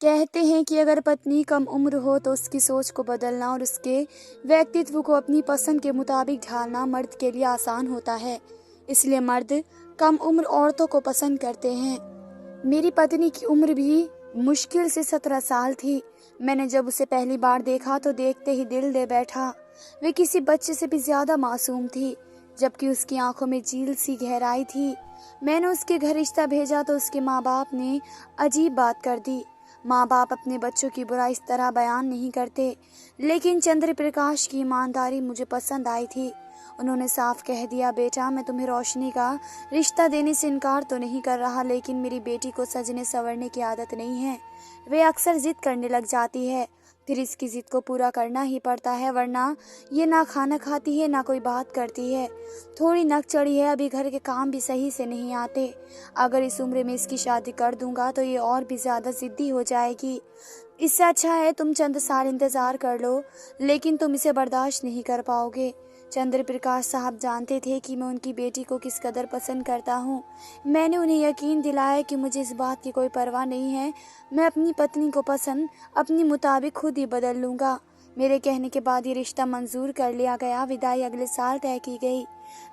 कहते हैं कि अगर पत्नी कम उम्र हो तो उसकी सोच को बदलना और उसके व्यक्तित्व को अपनी पसंद के मुताबिक ढालना मर्द के लिए आसान होता है। इसलिए मर्द कम उम्र औरतों को पसंद करते हैं। मेरी पत्नी की उम्र भी मुश्किल से 17 साल थी। मैंने जब उसे पहली बार देखा तो देखते ही दिल दे बैठा। वे किसी बच्चे से भी ज्यादा मासूम थी, जबकि उसकी आंखों में झील सी गहराई थी। मैंने उसके घर रिश्ता भेजा तो उसके माँ बाप ने अजीब बात कर दी। माँ बाप अपने बच्चों की बुराई इस तरह बयान नहीं करते, लेकिन चंद्र प्रकाश की ईमानदारी मुझे पसंद आई थी। उन्होंने साफ कह दिया, बेटा मैं तुम्हें रोशनी का रिश्ता देने से इनकार तो नहीं कर रहा, लेकिन मेरी बेटी को सजने संवरने की आदत नहीं है। वे अक्सर जिद करने लग जाती है, फिर इसकी जिद को पूरा करना ही पड़ता है, वरना ये ना खाना खाती है ना कोई बात करती है। थोड़ी नक चढ़ी है, अभी घर के काम भी सही से नहीं आते। अगर इस उम्र में इसकी शादी कर दूंगा तो ये और भी ज्यादा जिद्दी हो जाएगी। इससे अच्छा है तुम चंद साल इंतजार कर लो, लेकिन तुम इसे बर्दाश्त नहीं कर पाओगे। चंद्र प्रकाश साहब जानते थे कि मैं उनकी बेटी को किस कदर पसंद करता हूँ। मैंने उन्हें यकीन दिलाया कि मुझे इस बात की कोई परवाह नहीं है। मैं अपनी पत्नी को पसंद अपनी मुताबिक खुद ही बदल लूँगा। मेरे कहने के बाद ये रिश्ता मंजूर कर लिया गया। विदाई अगले साल तय की गई।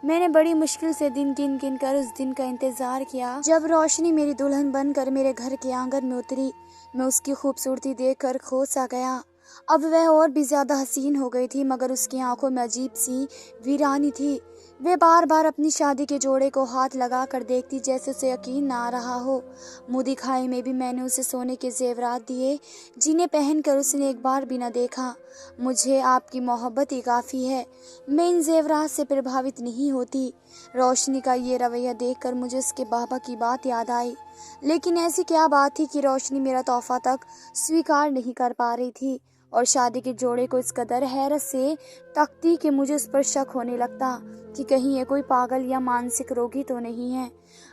मैंने बड़ी मुश्किल से दिन गिन गिन कर उस दिन का इंतजार किया जब रोशनी मेरी दुल्हन बनकर मेरे घर के आंगन में उतरी। मैं उसकी खूबसूरती देखकर खो सा गया। अब वह और भी ज्यादा हसीन हो गई थी, मगर उसकी आंखों में अजीब सी वीरानी थी। वे बार बार अपनी शादी के जोड़े को हाथ लगा कर देखती, जैसे उसे यकीन ना आ रहा हो। मुंह दिखाई में भी मैंने उसे सोने के जेवरात दिए, जिन्हें पहनकर उसने एक बार भी न देखा। मुझे आपकी मोहब्बत ही काफ़ी है, मैं इन जेवरात से प्रभावित नहीं होती। रोशनी का ये रवैया देखकर मुझे उसके बाबा की बात याद आई। लेकिन ऐसी क्या बात थी कि रोशनी मेरा तोहफा तक स्वीकार नहीं कर पा रही थी, और शादी के जोड़े को इस कदर हैरत से तकती कि मुझे उस पर शक होने लगता कि कहीं ये कोई पागल या मानसिक रोगी तो नहीं है।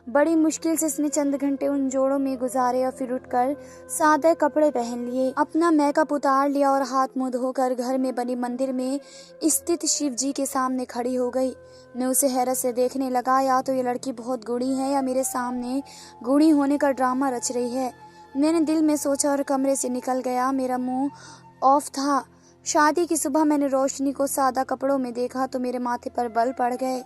बड़ी मुश्किल से इसने चंद घंटे उन जोड़ों में गुजारे और फिर उठकर सादे कपड़े पहन लिए, अपना मेकअप उतार लिया और हाथ मुंह धोकर घर में बनी मंदिर में स्थित शिव जी के सामने खड़ी हो गई। मैं उसे हैरत से देखने लगा, या तो ये लड़की बहुत गुणी है या मेरे सामने गुणी होने का ड्रामा रच रही है। मैंने दिल में सोचा और कमरे से निकल गया। मेरा मुंह ऑफ था। शादी की सुबह मैंने रोशनी को सादा कपड़ों में देखा तो मेरे माथे पर बल पड़ गए।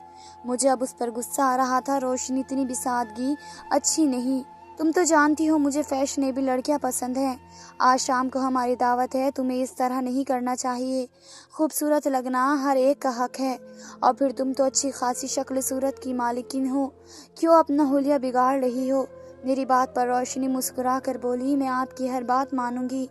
मुझे अब उस पर गुस्सा आ रहा था। रोशनी इतनी भी सादगी अच्छी नहीं। तुम तो जानती हो मुझे फैशनेबल लड़कियां पसंद हैं। आज शाम को हमारी दावत है, तुम्हें इस तरह नहीं करना चाहिए। खूबसूरत लगना हर एक का हक है, और फिर तुम तो अच्छी खासी शक्ल सूरत की मालिकिन हो, क्यों अपना हुलिया बिगाड़ रही हो। मेरी बात पर रोशनी मुस्कुरा कर बोली, मैं आपकी हर बात मानूंगी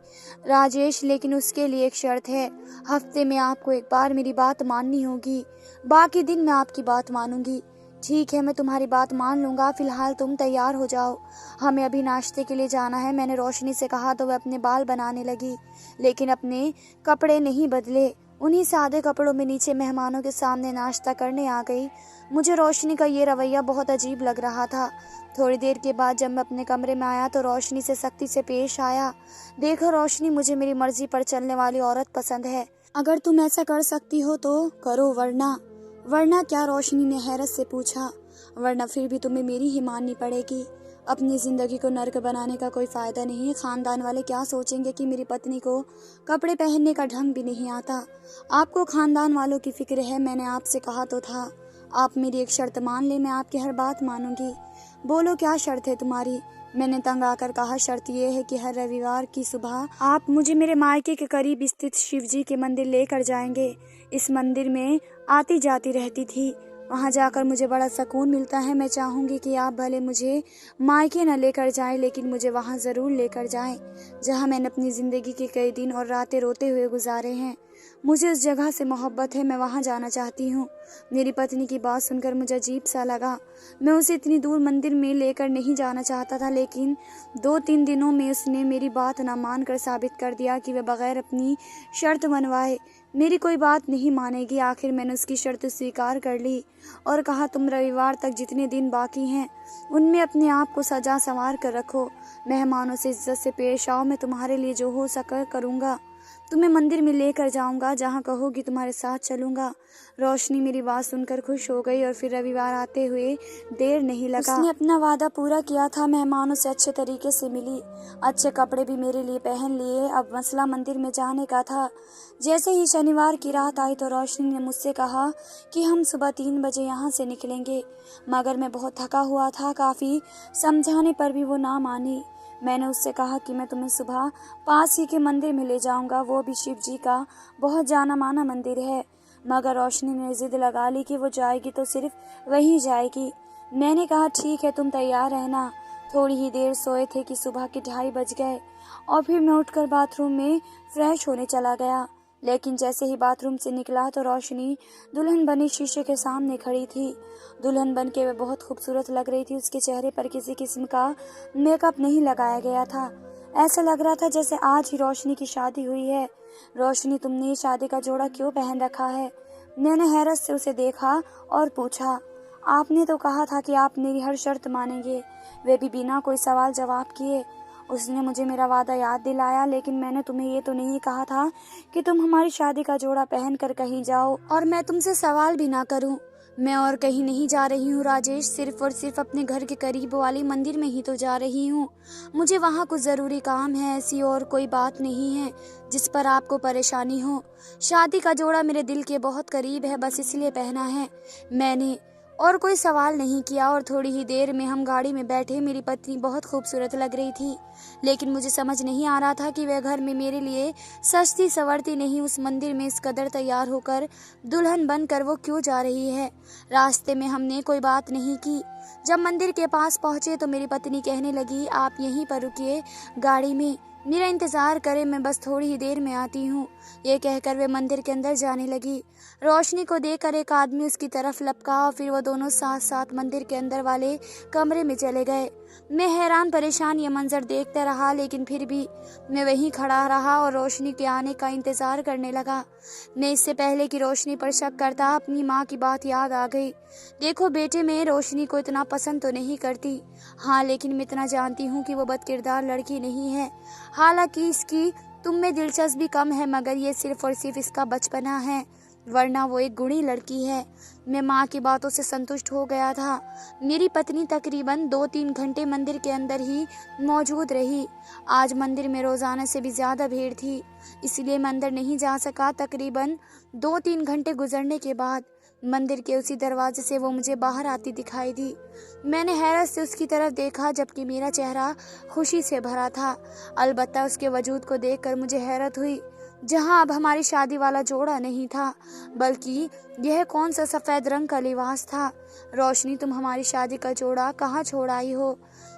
राजेश, लेकिन उसके लिए एक शर्त है। हफ्ते में आपको एक बार मेरी बात माननी होगी, बाकी दिन मैं आपकी बात मानूंगी। ठीक है, मैं तुम्हारी बात मान लूंगा। फिलहाल तुम तैयार हो जाओ, हमें अभी नाश्ते के लिए जाना है। मैंने रोशनी से कहा तो वह अपने बाल बनाने लगी, लेकिन अपने कपड़े नहीं बदले। उन्हीं सादे कपड़ों में नीचे मेहमानों के सामने नाश्ता करने आ गई। मुझे रोशनी का ये रवैया बहुत अजीब लग रहा था। थोड़ी देर के बाद जब मैं अपने कमरे में आया तो रोशनी से सख्ती से पेश आया। देखो रोशनी, मुझे मेरी मर्जी पर चलने वाली औरत पसंद है। अगर तुम ऐसा कर सकती हो तो करो, वरना क्या? रोशनी ने हैरत से पूछा। वरना फिर भी तुम्हें मेरी ही माननी पड़ेगी। अपनी जिंदगी को नर्क बनाने का कोई फायदा नहीं है। खानदान वाले क्या सोचेंगे कि मेरी पत्नी को कपड़े पहनने का ढंग भी नहीं आता। आपको खानदान वालों की फिक्र है। मैंने आपसे कहा तो था, आप मेरी एक शर्त मान ले, मैं आपकी हर बात मानूंगी। बोलो क्या शर्त है तुम्हारी? मैंने तंग आकर कहा, शर्त यह है कि हर रविवार की सुबह आप मुझे मेरे मायके के करीब स्थित शिवजी के मंदिर लेकर जाएंगे। इस मंदिर में आती जाती रहती थी, वहाँ जाकर मुझे बड़ा सुकून मिलता है। मैं चाहूँगी कि आप भले मुझे मायके न लेकर जाएं, लेकिन मुझे वहाँ ज़रूर लेकर जाएं जहाँ मैंने अपनी ज़िंदगी के कई दिन और रातें रोते हुए गुजारे हैं। मुझे उस जगह से मोहब्बत है, मैं वहाँ जाना चाहती हूँ। मेरी पत्नी की बात सुनकर मुझे अजीब सा लगा। मैं उसे इतनी दूर मंदिर में लेकर नहीं जाना चाहता था, लेकिन 2-3 दिनों में उसने मेरी बात न मानकर साबित कर दिया कि वह बगैर अपनी शर्त मनवाए मेरी कोई बात नहीं मानेगी। आखिर मैंने उसकी शर्त स्वीकार कर ली और कहा, तुम रविवार तक जितने दिन बाकी हैं उनमें अपने आप को सजा संवार कर रखो। मेहमानों से इज्जत से पेश आओ। मैं तुम्हारे लिए जो हो सके करूँगा। तुम्हें मंदिर में लेकर जाऊंगा, जहाँ कहोगी तुम्हारे साथ चलूंगा। रोशनी मेरी बात सुनकर खुश हो गई और फिर रविवार आते हुए देर नहीं लगा। उसने अपना वादा पूरा किया था, मेहमानों से अच्छे तरीके से मिली, अच्छे कपड़े भी मेरे लिए पहन लिए। अब मसला मंदिर में जाने का था। जैसे ही शनिवार की रात आई तो रोशनी ने मुझसे कहा कि हम सुबह 3 बजे यहाँ से निकलेंगे, मगर मैं बहुत थका हुआ था। काफ़ी समझाने पर भी वो ना मानी। मैंने उससे कहा कि मैं तुम्हें सुबह पास ही के मंदिर में ले जाऊंगा, वो भी शिव जी का बहुत जाना माना मंदिर है। मगर रोशनी ने जिद लगा ली कि वो जाएगी तो सिर्फ वहीं जाएगी। मैंने कहा ठीक है, तुम तैयार रहना। थोड़ी ही देर सोए थे कि सुबह के 2:30 बज गए और फिर मैं उठकर बाथरूम में फ्रेश होने चला गया। लेकिन जैसे ही बाथरूम से निकला तो रोशनी दुल्हन बनी शीशे के सामने खड़ी थी। दुल्हन बन के वह बहुत खूबसूरत लग रही थी। उसके चेहरे पर किसी किस्म का मेकअप नहीं लगाया गया था। ऐसा लग रहा था जैसे आज ही रोशनी की शादी हुई है। रोशनी, तुमने ये शादी का जोड़ा क्यों पहन रखा है? मैंने हैरत से उसे देखा और पूछा। आपने तो कहा था कि आप मेरी हर शर्त मानेंगे, वे भी बिना कोई सवाल जवाब किए। उसने मुझे मेरा वादा याद दिलाया, लेकिन मैंने तुम्हें ये तो नहीं कहा था कि तुम हमारी शादी का जोड़ा पहन कर कहीं जाओ और मैं तुमसे सवाल भी ना करूं। मैं और कहीं नहीं जा रही हूँ राजेश, सिर्फ और सिर्फ अपने घर के करीब वाली मंदिर में ही तो जा रही हूँ। मुझे वहाँ कुछ ज़रूरी काम है, ऐसी और कोई बात नहीं है जिस पर आपको परेशानी हो। शादी का जोड़ा मेरे दिल के बहुत करीब है, बस इसलिए पहना है मैंने, और कोई सवाल नहीं किया। और थोड़ी ही देर में हम गाड़ी में बैठे। मेरी पत्नी बहुत खूबसूरत लग रही थी, लेकिन मुझे समझ नहीं आ रहा था कि वह घर में मेरे लिए सजती संवरती नहीं, उस मंदिर में इस कदर तैयार होकर दुल्हन बनकर वो क्यों जा रही है। रास्ते में हमने कोई बात नहीं की। जब मंदिर के पास पहुंचे तो मेरी पत्नी कहने लगी, आप यहीं पर रुकिए गाड़ी में, मेरा इंतजार करें, मैं बस थोड़ी ही देर में आती हूँ। ये कहकर वे मंदिर के अंदर जाने लगी। रोशनी को देखकर एक आदमी उसकी तरफ लपका और फिर वो दोनों साथ साथ मंदिर के अंदर वाले कमरे में चले गए। मैं हैरान परेशान ये मंजर देखता रहा, लेकिन फिर भी मैं वहीं खड़ा रहा और रोशनी के आने का इंतजार करने लगा। मैं इससे पहले कि रोशनी पर शक करता, अपनी माँ की बात याद आ गई। देखो बेटे, मैं रोशनी को इतना पसंद तो नहीं करती, हाँ, लेकिन मैं इतना जानती हूँ कि वो बदकिरदार लड़की नहीं है। हालांकि इसकी तुम में दिलचस्पी कम है, मगर ये सिर्फ और सिर्फ इसका बचपना है, वरना वो एक गुणी लड़की है। मैं माँ की बातों से संतुष्ट हो गया था। मेरी पत्नी तकरीबन 2-3 घंटे मंदिर के अंदर ही मौजूद रही। आज मंदिर में रोजाना से भी ज्यादा भीड़ थी, इसलिए मैं अंदर नहीं जा सका। तकरीबन 2-3 घंटे गुजरने के बाद मंदिर के उसी दरवाजे से वो मुझे बाहर आती दिखाई दी। मैंने हैरत से उसकी तरफ देखा, जबकि मेरा चेहरा खुशी से भरा था। अलबत्ता उसके वजूद को देखकर मुझे हैरत हुई। जहां अब हमारी शादी वाला जोड़ा नहीं था, बल्कि यह कौन सा सफेद रंग का लिबास था। रोशनी, तुम हमारी शादी का जोड़ा कहाँ छोड़ आई हो?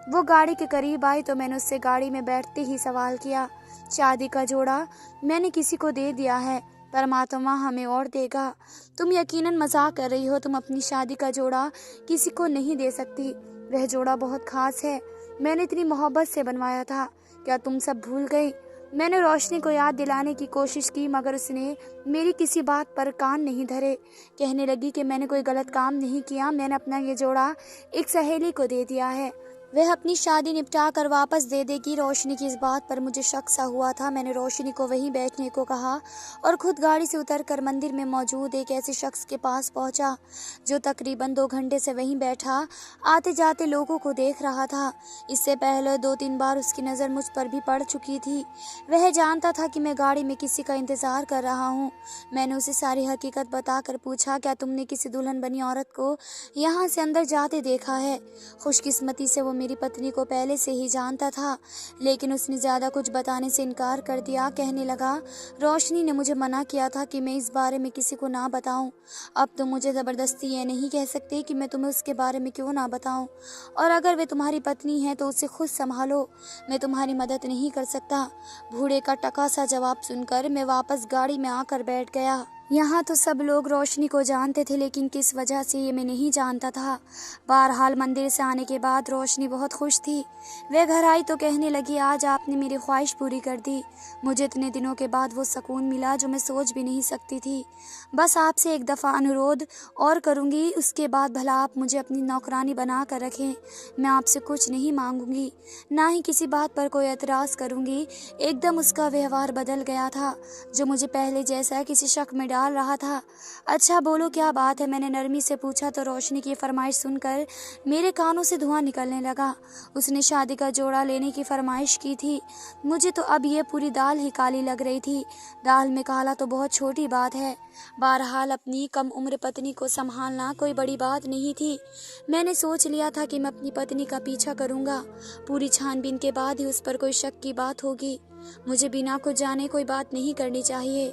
वो गाड़ी के करीब आई तो मैंने उससे गाड़ी में बैठते ही सवाल किया। शादी का जोड़ा मैंने किसी को दे दिया है, परमात्मा हमें और देगा। तुम यकीनन मजाक कर रही हो, तुम अपनी शादी का जोड़ा किसी को नहीं दे सकती। वह जोड़ा बहुत खास है, मैंने इतनी मोहब्बत से बनवाया था, क्या तुम सब भूल गई? मैंने रोशनी को याद दिलाने की कोशिश की, मगर उसने मेरी किसी बात पर कान नहीं धरे। कहने लगी कि मैंने कोई गलत काम नहीं किया, मैंने अपना ये जोड़ा एक सहेली को दे दिया है, वह अपनी शादी निपटा कर वापस दे देगी। रोशनी की इस बात पर मुझे शक सा हुआ था। मैंने रोशनी को वहीं बैठने को कहा और खुद गाड़ी से उतरकर मंदिर में मौजूद एक ऐसे शख्स के पास पहुंचा जो तकरीबन 2 घंटे से वहीं बैठा आते जाते लोगों को देख रहा था। इससे पहले 2-3 बार उसकी नज़र मुझ पर भी पड़ चुकी थी। वह जानता था कि मैं गाड़ी में किसी का इंतजार कर रहा हूँ। मैंने उसे सारी हकीकत बताकर पूछा, क्या तुमने किसी दुल्हन बनी औरत को यहाँ से अंदर जाते देखा है? खुशकिस्मती से वो मेरी पत्नी को पहले से ही जानता था, लेकिन उसने ज्यादा कुछ बताने से इनकार कर दिया। कहने लगा, रोशनी ने मुझे मना किया था कि मैं इस बारे में किसी को ना बताऊं। अब तुम मुझे जबरदस्ती ये नहीं कह सकते कि मैं तुम्हें उसके बारे में क्यों ना बताऊं, और अगर वे तुम्हारी पत्नी है तो उसे खुद संभालो, मैं तुम्हारी मदद नहीं कर सकता। बूढ़े का टका सा जवाब सुनकर मैं वापस गाड़ी में आकर बैठ गया। यहाँ तो सब लोग रोशनी को जानते थे, लेकिन किस वजह से ये मैं नहीं जानता था। बहरहाल मंदिर से आने के बाद रोशनी बहुत खुश थी। वह घर आई तो कहने लगी, आज आपने मेरी ख्वाहिश पूरी कर दी। मुझे इतने दिनों के बाद वो सुकून मिला जो मैं सोच भी नहीं सकती थी। बस आपसे एक दफ़ा अनुरोध और करूँगी, उसके बाद भला आप मुझे अपनी नौकरानी बना कर रखें। मैं आपसे कुछ नहीं मांगूंगी, ना ही किसी बात पर कोई एतराज़ करूँगी। एकदम उसका व्यवहार बदल गया था, जो मुझे पहले जैसा किसी शक में डाल रहा था। अच्छा बोलो, क्या बात है? मैंने नरमी से पूछा तो रोशनी की फरमाइश सुनकर मेरे कानों से धुआं निकलने लगा। उसने शादी का जोड़ा लेने की फरमाइश की थी। मुझे तो अब ये पूरी दाल ही काली लग रही थी। दाल में काला तो बहुत छोटी बात है। बहरहाल अपनी कम उम्र पत्नी को संभालना कोई बड़ी बात नहीं थी। मैंने सोच लिया था कि मैं अपनी पत्नी का पीछा करूंगा। पूरी छानबीन के बाद ही उस पर कोई शक की बात होगी। मुझे बिना कुछ जाने कोई बात नहीं करनी चाहिए।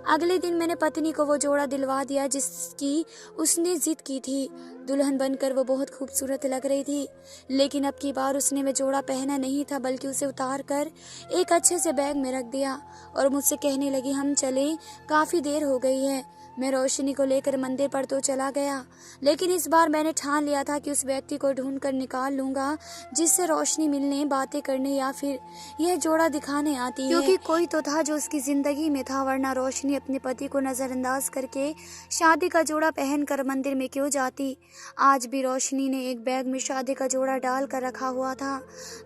अगले दिन मैंने पत्नी को वो जोड़ा दिलवा दिया जिसकी उसने जिद की थी। दुल्हन बनकर वो बहुत खूबसूरत लग रही थी, लेकिन अब की बार उसने वो जोड़ा पहना नहीं था, बल्कि उसे उतार कर एक अच्छे से बैग में रख दिया और मुझसे कहने लगी, हम चलें, काफ़ी देर हो गई है। मैं रोशनी को लेकर मंदिर पर तो चला गया, लेकिन इस बार मैंने ठान लिया था कि उस व्यक्ति को ढूंढ कर निकाल लूंगा जिससे रोशनी मिलने, बातें करने या फिर यह जोड़ा दिखाने आती है। क्योंकि कोई तो था जो उसकी जिंदगी में था, वरना रोशनी अपने पति को नजरअंदाज करके शादी का जोड़ा पहनकर मंदिर में क्यों जाती। आज भी रोशनी ने एक बैग में शादी का जोड़ा डाल कर रखा हुआ था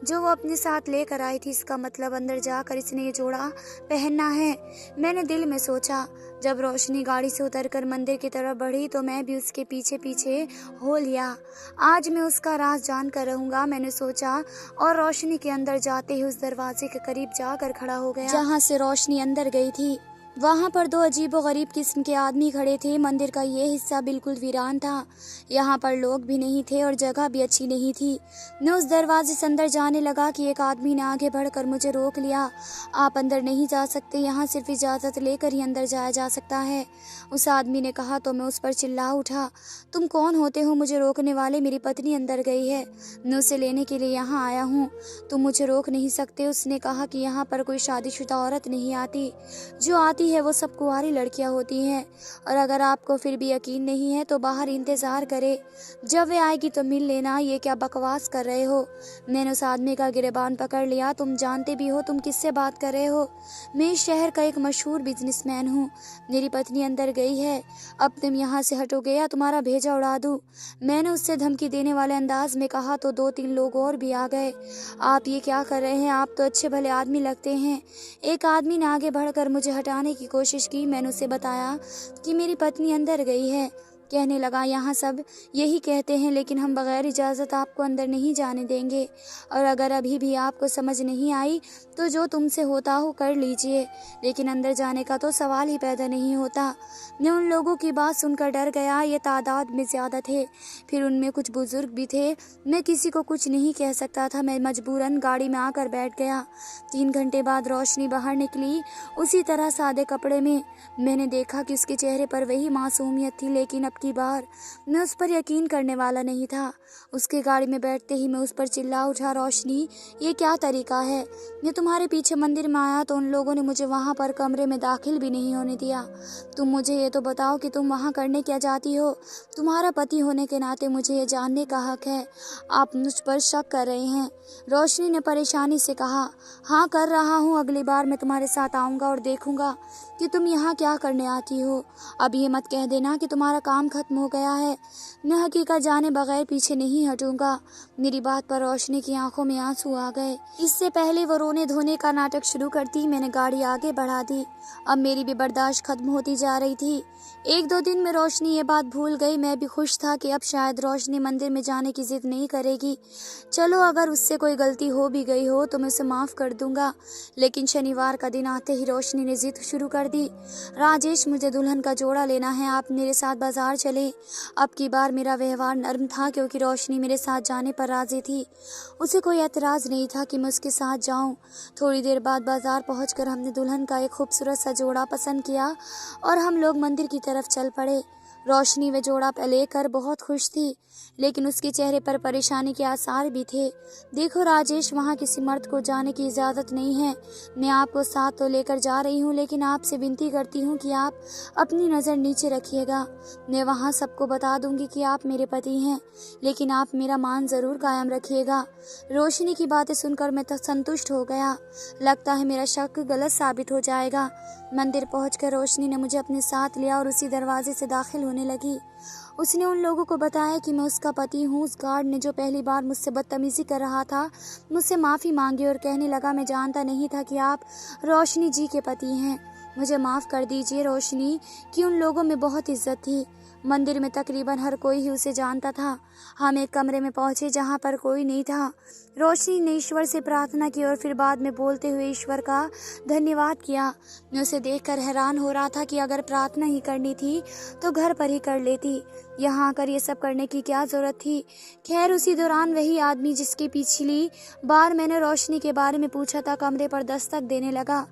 जो वो अपने साथ लेकर आई थी। इसका मतलब अंदर जाकर इसने ये जोड़ा पहनना है, मैंने दिल में सोचा। जब रोशनी गाड़ी से उतरकर मंदिर की तरफ बढ़ी तो मैं भी उसके पीछे पीछे हो लिया। आज मैं उसका राज जान कर रहूंगा, मैंने सोचा, और रोशनी के अंदर जाते ही उस दरवाजे के करीब जाकर खड़ा हो गया जहाँ से रोशनी अंदर गई थी। वहाँ पर दो अजीबो-गरीब किस्म के आदमी खड़े थे। मंदिर का ये हिस्सा बिल्कुल वीरान था। यहाँ पर लोग भी नहीं थे और जगह भी अच्छी नहीं थी। मैं उस दरवाजे से अंदर जाने लगा कि एक आदमी ने आगे बढ़कर मुझे रोक लिया। आप अंदर नहीं जा सकते, यहाँ सिर्फ इजाज़त लेकर ही अंदर जाया जा सकता है, उस आदमी ने कहा। तो मैं उस पर चिल्ला उठा, तुम कौन होते हो मुझे रोकने वाले? मेरी पत्नी अंदर गई है, मैं उसे लेने के लिए यहाँ आया हूँ, तुम मुझे रोक नहीं सकते। उसने कहा कि यहाँ पर कोई शादीशुदा औरत नहीं आती, जो आती है वो सब कुंवारी लड़कियां होती हैं, और अगर आपको फिर भी यकीन नहीं है तो बाहर इंतजार करे, जब वे आएगी तो मिल लेना। ये क्या बकवास कर रहे हो? मैंने उस आदमी का गिरबान पकड़ लिया। तुम जानते भी हो तुम किससे बात कर रहे हो? मैं इस शहर का एक मशहूर बिजनेसमैन हूँ। मेरी पत्नी अंदर गई है, अब तुम यहाँ से हटोगे या तुम्हारा भेजा उड़ा दूँ। मैंने उससे धमकी देने वाले अंदाज में कहा तो 2-3 लोग और भी आ गए। आप ये क्या कर रहे हैं? आप तो अच्छे भले आदमी लगते हैं। एक आदमी ने आगे बढ़कर मुझे हटाने की कोशिश की। मैंने उसे बताया कि मेरी पत्नी अंदर गई है। कहने लगा, यहाँ सब यही कहते हैं, लेकिन हम बगैर इजाज़त आपको अंदर नहीं जाने देंगे, और अगर अभी भी आपको समझ नहीं आई तो जो तुमसे होता हो कर लीजिए, लेकिन अंदर जाने का तो सवाल ही पैदा नहीं होता। मैं उन लोगों की बात सुनकर डर गया। ये तादाद में ज़्यादा थे, फिर उनमें कुछ बुजुर्ग भी थे। मैं किसी को कुछ नहीं कह सकता था। मैं मजबूरन गाड़ी में आकर बैठ गया। 3 घंटे बाद रोशनी बाहर निकली, उसी तरह सादे कपड़े में। मैंने देखा कि उसके चेहरे पर वही मासूमियत थी, लेकिन अब की बार मैं उस पर यकीन करने वाला नहीं था। उसके गाड़ी में बैठते ही मैं उस पर चिल्ला उठा, रोशनी ये क्या तरीका है? मैं तुम्हारे पीछे मंदिर में आया तो उन लोगों ने मुझे वहाँ पर कमरे में दाखिल भी नहीं होने दिया। तुम मुझे ये तो बताओ कि तुम वहाँ करने क्या जाती हो? तुम्हारा पति होने के नाते मुझे ये जानने का हक है। आप मुझ पर शक कर रहे हैं? रोशनी ने परेशानी से कहा, हाँ कर रहा हूँ। अगली बार मैं तुम्हारे साथ आऊँगा और देखूंगा कि तुम यहाँ क्या करने आती हो। अब ये मत कह देना कि तुम्हारा काम खत्म हो गया है। मैं हकीकत जाने बगैर पीछे नहीं हटूंगा। मेरी बात पर रोशनी की आंखों में आंसू आ गए। इससे पहले वो रोने धोने का नाटक शुरू करती, मैंने गाड़ी आगे बढ़ा दी। अब मेरी भी बर्दाश्त खत्म होती जा रही थी। 1-2 दिन में रोशनी ये बात भूल गई। मैं भी खुश था कि अब शायद रोशनी मंदिर में जाने की जिद नहीं करेगी। चलो अगर उससे कोई गलती हो भी गई हो तो मैं उसे माफ़ कर दूंगा। लेकिन शनिवार का दिन आते ही रोशनी ने जिद शुरू कर दी, राजेश मुझे दुल्हन का जोड़ा लेना है, आप मेरे साथ बाजार चले। अब की बार मेरा व्यवहार नर्म था क्योंकि रोशनी मेरे साथ जाने पर राजी थी। उसे कोई एतराज़ नहीं था कि मैं उसके साथ जाऊं। थोड़ी देर बाद बाजार पहुंचकर हमने दुल्हन का एक खूबसूरत सा जोड़ा पसंद किया और हम लोग मंदिर की तरफ चल पड़े। रोशनी वे जोड़ा लेकर बहुत खुश थी, लेकिन उसके चेहरे पर परेशानी के आसार भी थे। देखो राजेश, वहाँ किसी मर्द को जाने की इजाज़त नहीं है। मैं आपको साथ तो लेकर जा रही हूँ, लेकिन आपसे विनती करती हूँ कि आप अपनी नज़र नीचे रखिएगा। मैं वहाँ सबको बता दूंगी कि आप मेरे पति हैं, लेकिन आप मेरा मान ज़रूर कायम रखिएगा। रोशनी की बातें सुनकर मैं संतुष्ट हो गया। लगता है मेरा शक गलत साबित हो जाएगा। मंदिर पहुंचकर रोशनी ने मुझे अपने साथ लिया और उसी दरवाजे से दाखिल होने लगी। उसने उन लोगों को बताया कि मैं उसका पति हूँ। उस गार्ड ने, जो पहली बार मुझसे बदतमीजी कर रहा था, मुझसे माफ़ी मांगी और कहने लगा, मैं जानता नहीं था कि आप रोशनी जी के पति हैं। मुझे माफ़ कर दीजिए। रोशनी की उन लोगों में बहुत इज्जत थी। मंदिर में तकरीबन हर कोई ही उसे जानता था। हम एक कमरे में पहुंचे जहां पर कोई नहीं था। रोशनी ने ईश्वर से प्रार्थना की और फिर बाद में बोलते हुए ईश्वर का धन्यवाद किया। मैं उसे देखकर हैरान हो रहा था कि अगर प्रार्थना ही करनी थी तो घर पर ही कर लेती, यहाँ आकर ये सब करने की क्या जरूरत थी। खैर, उसी दौरान वही आदमी जिसकी पिछली बार मैंने रोशनी के बारे में पूछा था, कमरे पर दस्तक देने लगा।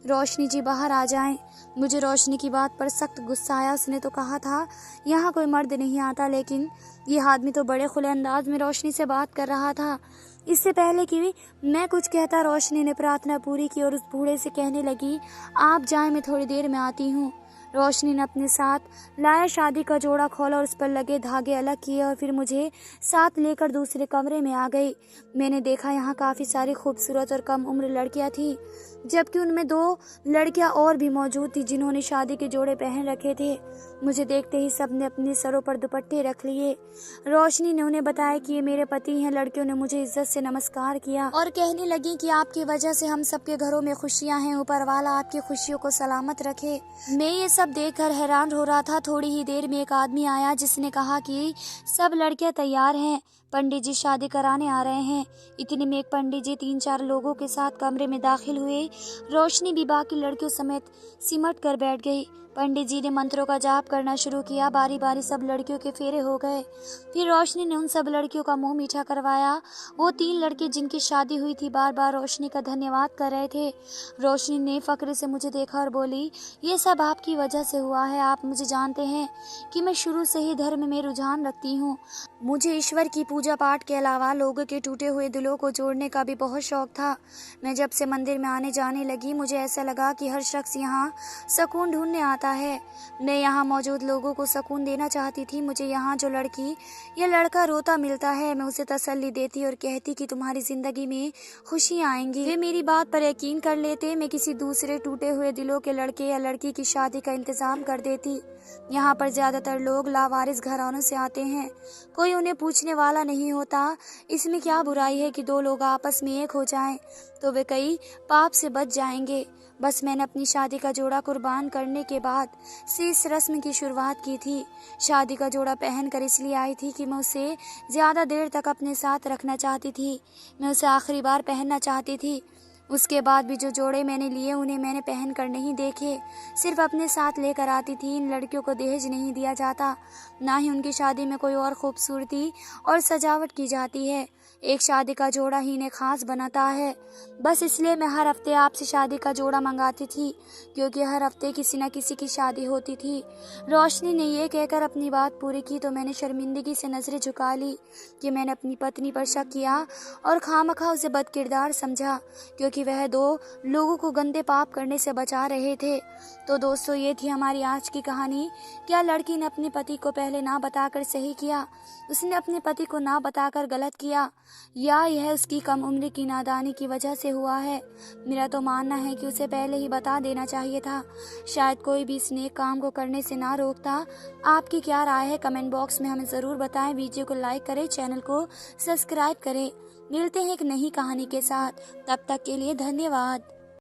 रोशनी जी, बाहर आ जाएं। मुझे रोशनी की बात पर सख्त गुस्सा आया। उसने तो कहा था यहाँ कोई मर्द नहीं आता, लेकिन ये आदमी तो बड़े खुले अंदाज में रोशनी से बात कर रहा था। इससे पहले कि मैं कुछ कहता, रोशनी ने प्रार्थना पूरी की और उस बूढ़े से कहने लगी, आप जाएं, मैं थोड़ी देर में आती हूँ। रोशनी ने अपने साथ लाया शादी का जोड़ा खोला और उस पर लगे धागे अलग किए और फिर मुझे साथ लेकर दूसरे कमरे में आ गई। मैंने देखा यहाँ काफ़ी सारी खूबसूरत और कम उम्र लड़कियाँ थीं, जबकि उनमें 2 लड़कियाँ और भी मौजूद थी जिन्होंने शादी के जोड़े पहन रखे थे। मुझे देखते ही सबने अपने सरों पर दुपट्टे रख लिए। रोशनी ने उन्हें बताया कि ये मेरे पति हैं। लड़कियों ने मुझे इज्जत से नमस्कार किया और कहने लगी कि आपकी वजह से हम सबके घरों में खुशियाँ हैं, ऊपर वाला आपकी खुशियों को सलामत रखे। मैं ये सब देखकर हैरान हो रहा था। थोड़ी ही देर में एक आदमी आया जिसने कहा कि सब लड़कियां तैयार हैं, पंडित जी शादी कराने आ रहे हैं। इतने में एक पंडित जी 3-4 लोगों के साथ कमरे में दाखिल हुए। रोशनी भी बाकी लड़कियों समेत सिमट कर बैठ गई। पंडित जी ने मंत्रों का जाप करना शुरू किया। बारी बारी सब लड़कियों के फेरे हो गए। फिर रोशनी ने उन सब लड़कियों का मुंह मीठा करवाया। वो 3 लड़के जिनकी शादी हुई थी बार बार रोशनी का धन्यवाद कर रहे थे। रोशनी ने फक्र से मुझे देखा और बोली, ये सब आपकी वजह से हुआ है। आप मुझे जानते हैं कि मैं शुरू से ही धर्म में रुझान रखती हूँ। मुझे ईश्वर की पूजा पाठ के अलावा लोगों के टूटे हुए दिलों को जोड़ने का भी बहुत शौक था। मैं जब से मंदिर में आने जाने लगी, मुझे ऐसा लगा कि हर शख्स यहाँ सुकून ढूंढने आता है। मैं यहाँ मौजूद लोगों को सुकून देना चाहती थी। मुझे यहाँ जो लड़की या लड़का रोता मिलता है, मैं उसे तसल्ली देती और कहती कि तुम्हारी जिंदगी में खुशियाँ आएंगी। वे मेरी बात पर यकीन कर लेते। मैं किसी दूसरे टूटे हुए दिलों के लड़के या लड़की की शादी का इंतजाम कर देती। यहाँ पर ज्यादातर लोग लावारिस घरानों से आते हैं, कोई उन्हें पूछने वाला नहीं होता। इसमें क्या बुराई है कि 2 लोग आपस में एक हो जाएं, तो वे कई पाप से बच जाएंगे। बस मैंने अपनी शादी का जोड़ा कुर्बान करने के बाद से इस रस्म की शुरुआत की थी। शादी का जोड़ा पहनकर इसलिए आई थी कि मैं उसे ज्यादा देर तक अपने साथ रखना चाहती थी। मैं उसे आखिरी बार पहनना चाहती थी। उसके बाद भी जो जोड़े मैंने लिए उन्हें मैंने पहन कर नहीं देखे, सिर्फ अपने साथ लेकर आती थी। इन लड़कियों को दहेज नहीं दिया जाता, ना ही उनकी शादी में कोई और खूबसूरती और सजावट की जाती है। एक शादी का जोड़ा ही इन्हें खास बनाता है। बस इसलिए मैं हर हफ्ते आपसे शादी का जोड़ा मंगाती थी, क्योंकि हर हफ्ते किसी न किसी की शादी होती थी। रोशनी ने ये कहकर अपनी बात पूरी की तो मैंने शर्मिंदगी से नजरें झुका ली कि मैंने अपनी पत्नी पर शक किया और खामखा उसे बदकिरदार समझा, क्योंकि वह 2 लोगों को गंदे पाप करने से बचा रहे थे। तो दोस्तों, ये थी हमारी आज की कहानी। क्या लड़की ने अपने पति को पहले ना बताकर सही किया? उसने अपने पति को ना बताकर गलत किया, या यह उसकी कम उम्र की नादानी की वजह से हुआ है? मेरा तो मानना है कि उसे पहले ही बता देना चाहिए था। शायद कोई भी इस नेक काम को करने से ना रोकता। आपकी क्या राय है? कमेंट बॉक्स में हमें ज़रूर बताएं। वीडियो को लाइक करें, चैनल को सब्सक्राइब करें। मिलते हैं एक नई कहानी के साथ। तब तक के लिए धन्यवाद।